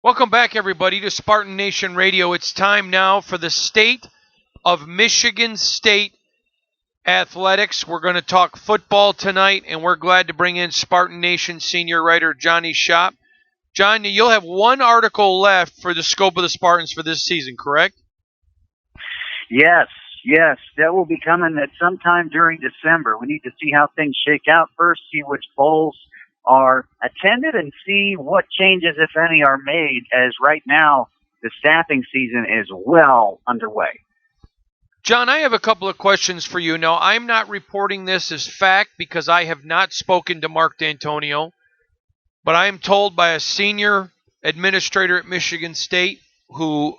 Welcome back, everybody, to Spartan Nation Radio. It's time now for the State of Michigan State Athletics. We're going to talk football tonight, and we're glad to bring in Spartan Nation senior writer Johnny Shop. John, you'll have one article left for the scope of the Spartans for this season, correct? Yes. That will be coming at some time during December. We need to see how things shake out first, see which bowls are attended, and see what changes, if any, are made, as right now the staffing season is well underway. John, I have a couple of questions for you. Now, I'm not reporting this as fact because I have not spoken to Mark Dantonio, but I am told by a senior administrator at Michigan State who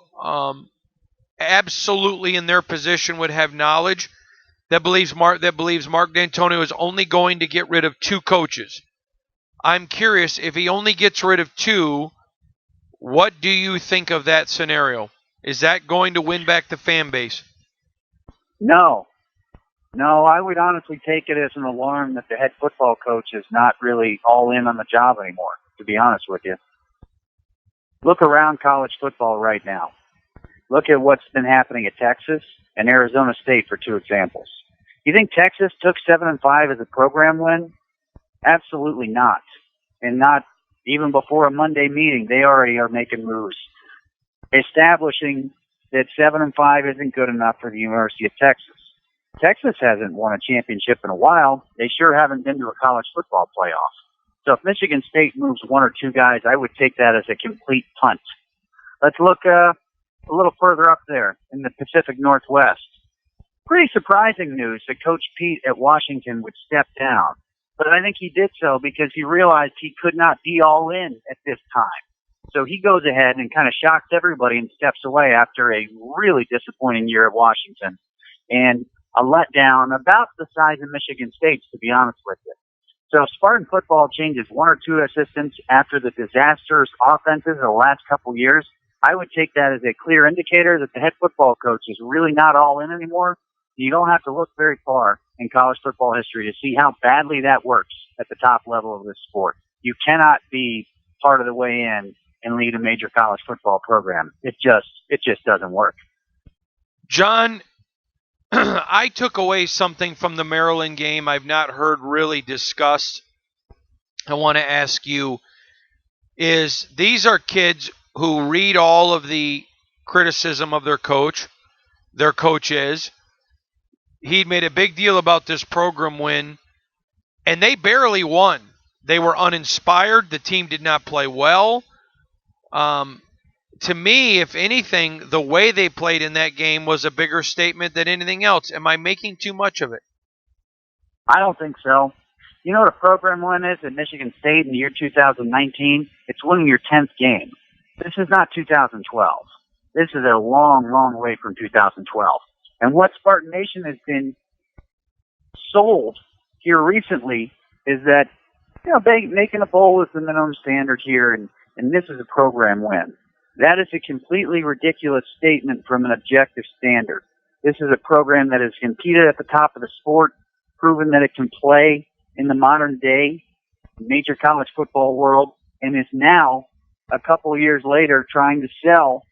absolutely in their position would have knowledge that believes Mark Dantonio is only going to get rid of 2 coaches. I'm curious, if he only gets rid of 2, what do you think of that scenario? Is that going to win back the fan base? No, I would honestly take it as an alarm that the head football coach is not really all in on the job anymore, to be honest with you. Look around college football right now. Look at what's been happening at Texas and Arizona State for 2 examples. You think Texas took 7-5 as a program win? Absolutely not. And not even before a Monday meeting, they already are making moves, establishing that 7-5 isn't good enough for the University of Texas. Texas hasn't won a championship in a while. They sure haven't been to a college football playoff. So if Michigan State moves 1 or 2 guys, I would take that as a complete punt. Let's look a little further up there in the Pacific Northwest. Pretty surprising news that Coach Pete at Washington would step down. But I think he did so because he realized he could not be all in at this time. So he goes ahead and kind of shocks everybody and steps away after a really disappointing year at Washington and a letdown about the size of Michigan State's, to be honest with you. So if Spartan football changes 1 or 2 assistants after the disastrous offenses of the last couple years, I would take that as a clear indicator that the head football coach is really not all in anymore. You don't have to look very far in college football history to see how badly that works at the top level of this sport. You cannot be part of the way in and lead a major college football program. It just doesn't work. John, I took away something from the Maryland game I've not heard really discussed. I want to ask you, these are kids who read all of the criticism of their coach. Their coach is. He made a big deal about this program win, and they barely won. They were uninspired. The team did not play well. To me, if anything, the way they played in that game was a bigger statement than anything else. Am I making too much of it? I don't think so. You know what a program win is at Michigan State in the year 2019? It's winning your 10th game. This is not 2012. This is a long, long way from 2012. And what Spartan Nation has been sold here recently is that, making a bowl is the minimum standard here, and this is a program win. That is a completely ridiculous statement from an objective standard. This is a program that has competed at the top of the sport, proven that it can play in the modern day major college football world, and is now, a couple of years later, trying to sell,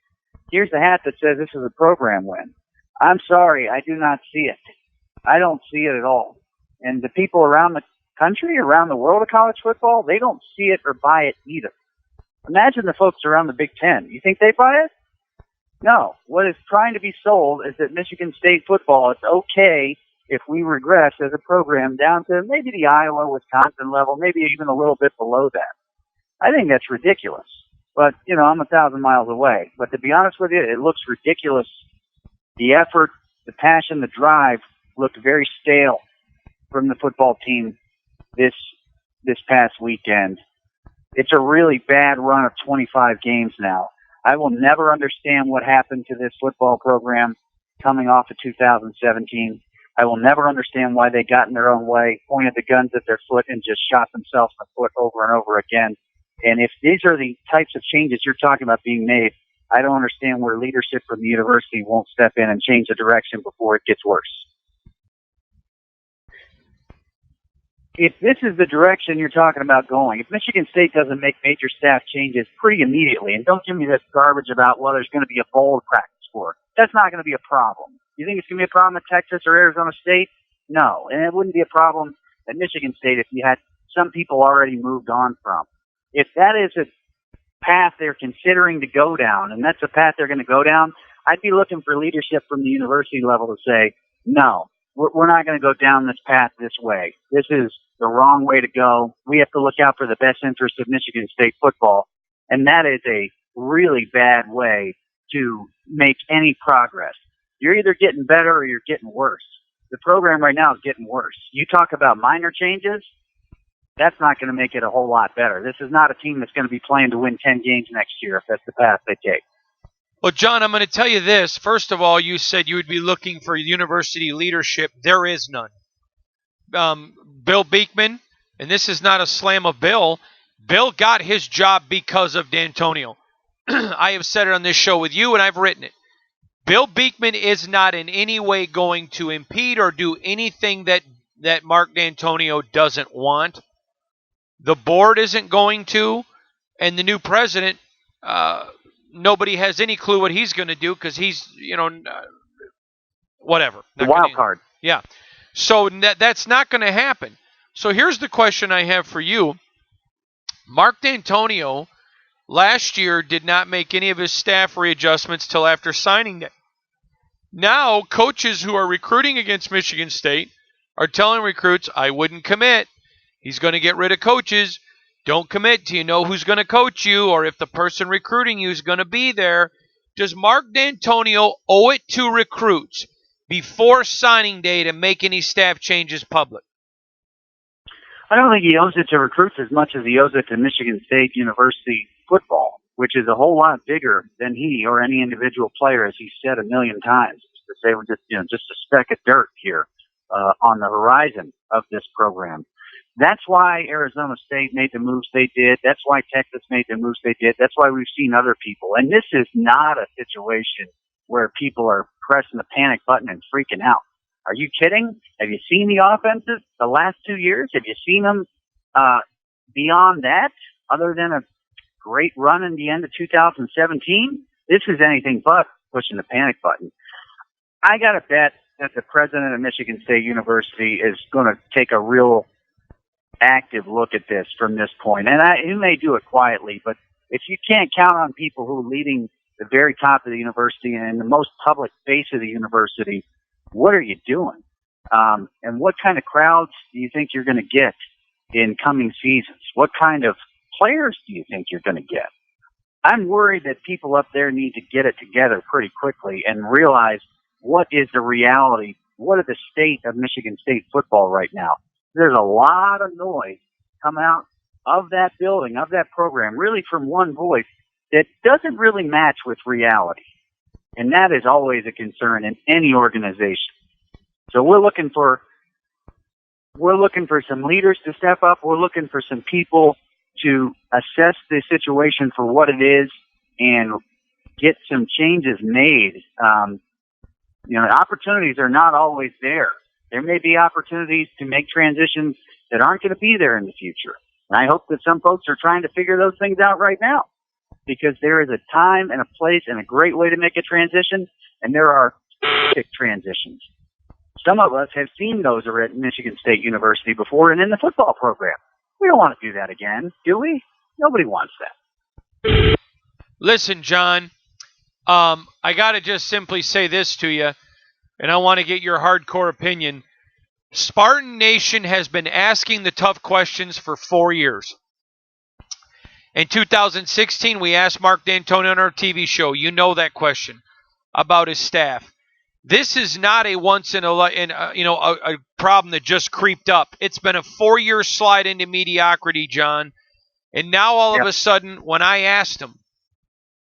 here's a hat that says this is a program win. I'm sorry, I do not see it. I don't see it at all. And the people around the country, around the world of college football, they don't see it or buy it either. Imagine the folks around the Big Ten. You think they buy it? No. What is trying to be sold is that Michigan State football, it's okay if we regress as a program down to maybe the Iowa, Wisconsin level, maybe even a little bit below that. I think that's ridiculous. But, I'm 1,000 miles away. But to be honest with you, it looks ridiculous. The effort, the passion, the drive looked very stale from the football team this past weekend. It's a really bad run of 25 games now. I will never understand what happened to this football program coming off of 2017. I will never understand why they got in their own way, pointed the guns at their foot, and just shot themselves in the foot over and over again. And if these are the types of changes you're talking about being made, I don't understand where leadership from the university won't step in and change the direction before it gets worse. if this is the direction you're talking about going, if Michigan State doesn't make major staff changes pretty immediately, and don't give me this garbage about, well, there's going to be a bowl to practice for, that's not going to be a problem. You think it's going to be a problem at Texas or Arizona State? No. And it wouldn't be a problem at Michigan State if you had some people already moved on from. If that is a path they're considering to go down, and that's a path they're going to go down, I'd be looking for leadership from the university level to say, no, we're not going to go down this path this way. This is the wrong way to go. We have to look out for the best interest of Michigan State football. And that is a really bad way to make any progress. You're either getting better or you're getting worse. The program right now is getting worse. You talk about minor changes, that's not going to make it a whole lot better. This is not a team that's going to be playing to win 10 games next year if that's the path they take. Well, John, I'm going to tell you this. First of all, you said you would be looking for university leadership. There is none. Bill Beekman, and this is not a slam of Bill, Bill got his job because of Dantonio. I have said it on this show with you, and I've written it. Bill Beekman is not in any way going to impede or do anything that Mark Dantonio doesn't want. The board isn't going to, and the new president, nobody has any clue what he's going to do because he's, whatever. The wild card. Yeah. So that's not going to happen. So here's the question I have for you. Mark Dantonio last year did not make any of his staff readjustments till after signing day. Now, coaches who are recruiting against Michigan State are telling recruits, I wouldn't commit. He's going to get rid of coaches. Don't commit till you know who's going to coach you or if the person recruiting you is going to be there. Does Mark Dantonio owe it to recruits before signing day to make any staff changes public? I don't think he owes it to recruits as much as he owes it to Michigan State University football, which is a whole lot bigger than he or any individual player, as he's said a million times. To say we're just a speck of dirt here on the horizon of this program. That's why Arizona State made the moves they did. That's why Texas made the moves they did. That's why we've seen other people. And this is not a situation where people are pressing the panic button and freaking out. Are you kidding? Have you seen the offenses the last 2 years? Have you seen them beyond that, other than a great run in the end of 2017? This is anything but pushing the panic button. I got to bet that the president of Michigan State University is going to take a real active look at this from this point. And he may do it quietly, but if you can't count on people who are leading the very top of the university and in the most public face of the university, what are you doing? And what kind of crowds do you think you're going to get in coming seasons? What kind of players do you think you're going to get? I'm worried that people up there need to get it together pretty quickly and realize what is the reality, what is the state of Michigan State football right now. There's a lot of noise come out of that building, of that program, really from one voice that doesn't really match with reality. And that is always a concern in any organization. So we're looking for some leaders to step up. We're looking for some people to assess the situation for what it is and get some changes made. Opportunities are not always there. There may be opportunities to make transitions that aren't going to be there in the future. And I hope that some folks are trying to figure those things out right now, because there is a time and a place and a great way to make a transition, and there are specific transitions. Some of us have seen those at Michigan State University before and in the football program. We don't want to do that again, do we? Nobody wants that. Listen, John, I got to just simply say this to you, and I want to get your hardcore opinion. Spartan Nation has been asking the tough questions for 4 years. In 2016, we asked Mark Dantonio on our TV show, you know that question, about his staff. This is not a a problem that just creeped up. It's been a 4-year slide into mediocrity, John. And now all of a sudden, when I asked him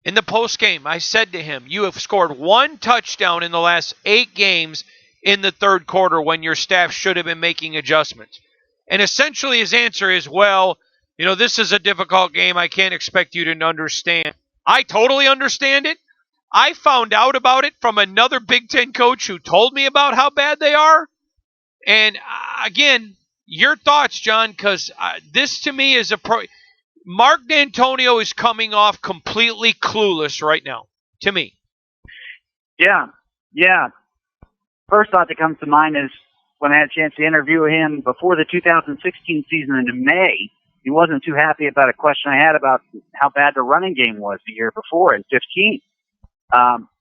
in the postgame, I said to him, you have scored 1 touchdown in the last 8 games in the third quarter when your staff should have been making adjustments. And essentially his answer is, well, this is a difficult game. I can't expect you to understand. I totally understand it. I found out about it from another Big Ten coach who told me about how bad they are. And again, your thoughts, John, because this to me is Mark Dantonio is coming off completely clueless right now, to me. Yeah. First thought that comes to mind is when I had a chance to interview him before the 2016 season in May. He wasn't too happy about a question I had about how bad the running game was the year before in 15.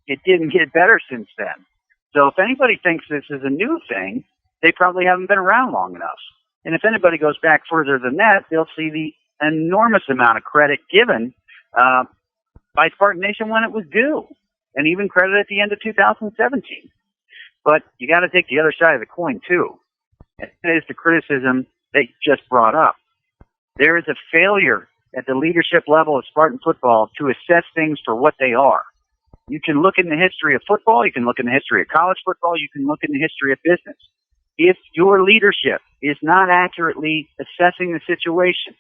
It didn't get better since then. So if anybody thinks this is a new thing, they probably haven't been around long enough. And if anybody goes back further than that, they'll see the enormous amount of credit given by Spartan Nation when it was due, and even credit at the end of 2017. But you got to take the other side of the coin, too. And that is the criticism that you just brought up. There is a failure at the leadership level of Spartan football to assess things for what they are. You can look in the history of football, you can look in the history of college football, you can look in the history of business. If your leadership is not accurately assessing the situation,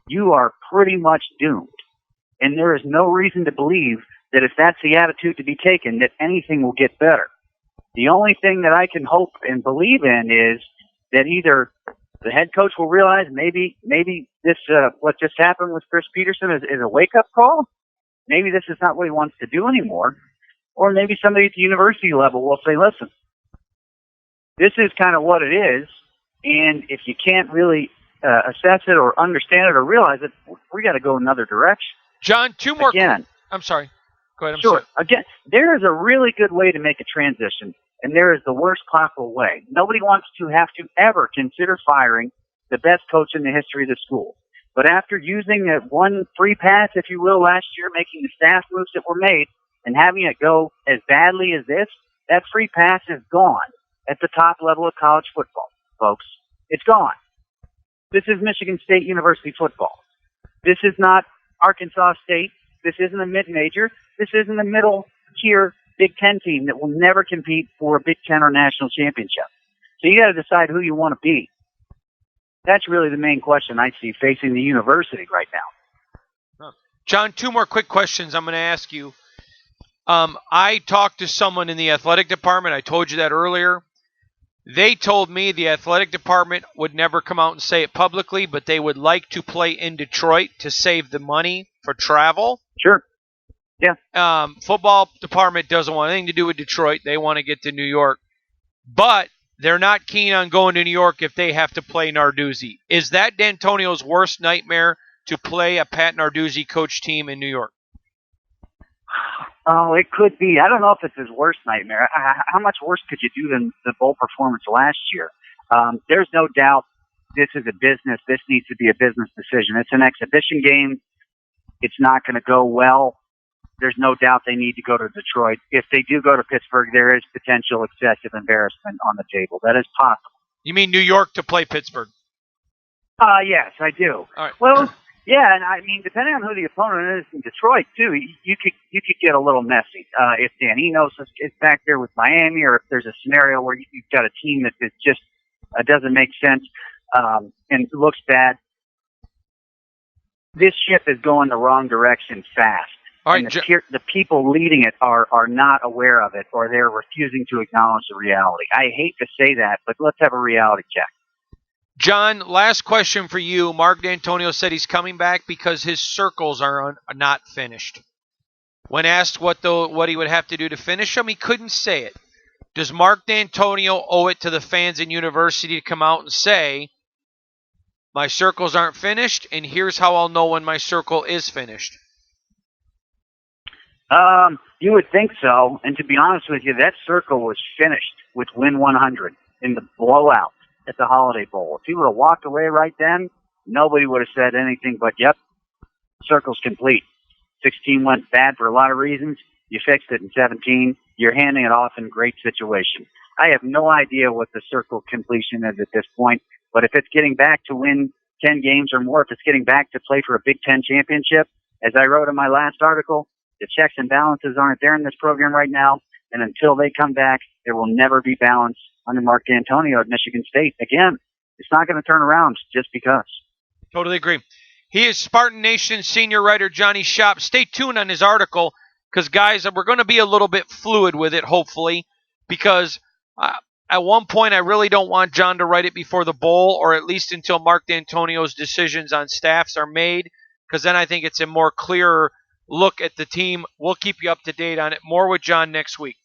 you are pretty much doomed. And there is no reason to believe that if that's the attitude to be taken, that anything will get better. The only thing that I can hope and believe in is that either the head coach will realize maybe this what just happened with Chris Peterson is a wake-up call. Maybe this is not what he wants to do anymore. Or maybe somebody at the university level will say, listen, this is kind of what it is, and if you can't really assess it or understand it or realize it, we got to go another direction. John, two more. Again, I'm sorry. Go ahead. Sure. Again, there is a really good way to make a transition, and there is the worst possible way. Nobody wants to have to ever consider firing the best coach in the history of the school. But after using that one free pass, if you will, last year, making the staff moves that were made, and having it go as badly as this, that free pass is gone at the top level of college football, folks. It's gone. This is Michigan State University football. This is not Arkansas State. This isn't a mid-major. This isn't a middle-tier Big Ten team that will never compete for a Big Ten or national championship. So you got to decide who you want to be. That's really the main question I see facing the university right now. John, two more quick questions I'm going to ask you. I talked to someone in the athletic department. I told you that earlier. They told me the athletic department would never come out and say it publicly, but they would like to play in Detroit to save the money for travel. Sure. Yeah. Football department doesn't want anything to do with Detroit. They want to get to New York. But they're not keen on going to New York if they have to play Narduzzi. Is that Dantonio's worst nightmare, to play a Pat Narduzzi coach team in New York? Oh, it could be. I don't know if it's his worst nightmare. How much worse could you do than the bowl performance last year? There's no doubt this is a business. This needs to be a business decision. It's an exhibition game. It's not going to go well. There's no doubt they need to go to Detroit. If they do go to Pittsburgh, there is potential excessive embarrassment on the table. That is possible. You mean New York to play Pittsburgh? Yes, I do. All right. Well, yeah, and I mean, depending on who the opponent is in Detroit, too, you could get a little messy. If Dan Enos is back there with Miami, or if there's a scenario where you've got a team that just doesn't make sense and looks bad, this ship is going the wrong direction fast. All right, and the people leading it are not aware of it, or they're refusing to acknowledge the reality. I hate to say that, but let's have a reality check. John, last question for you. Mark Dantonio said he's coming back because his circles are not finished. When asked what he would have to do to finish them, he couldn't say it. Does Mark Dantonio owe it to the fans in university to come out and say, my circles aren't finished, and here's how I'll know when my circle is finished? You would think so, and to be honest with you, that circle was finished with win 100 in the blowout at the Holiday Bowl. If he would have walked away right then, nobody would have said anything but, yep, circle's complete. 16 went bad for a lot of reasons. You fixed it in 17. You're handing it off in great situation. I have no idea what the circle completion is at this point, but if it's getting back to win 10 games or more, if it's getting back to play for a Big Ten championship, as I wrote in my last article, the checks and balances aren't there in this program right now, and until they come back, there will never be balance under Mark Dantonio at Michigan State. Again, it's not going to turn around just because. Totally agree. He is Spartan Nation senior writer Johnny Shop. Stay tuned on his article because, guys, we're going to be a little bit fluid with it, hopefully, because at one point, I really don't want John to write it before the bowl, or at least until Mark Dantonio's decisions on staffs are made, because then I think it's a more clearer look at the team. We'll keep you up to date on it. More with John next week.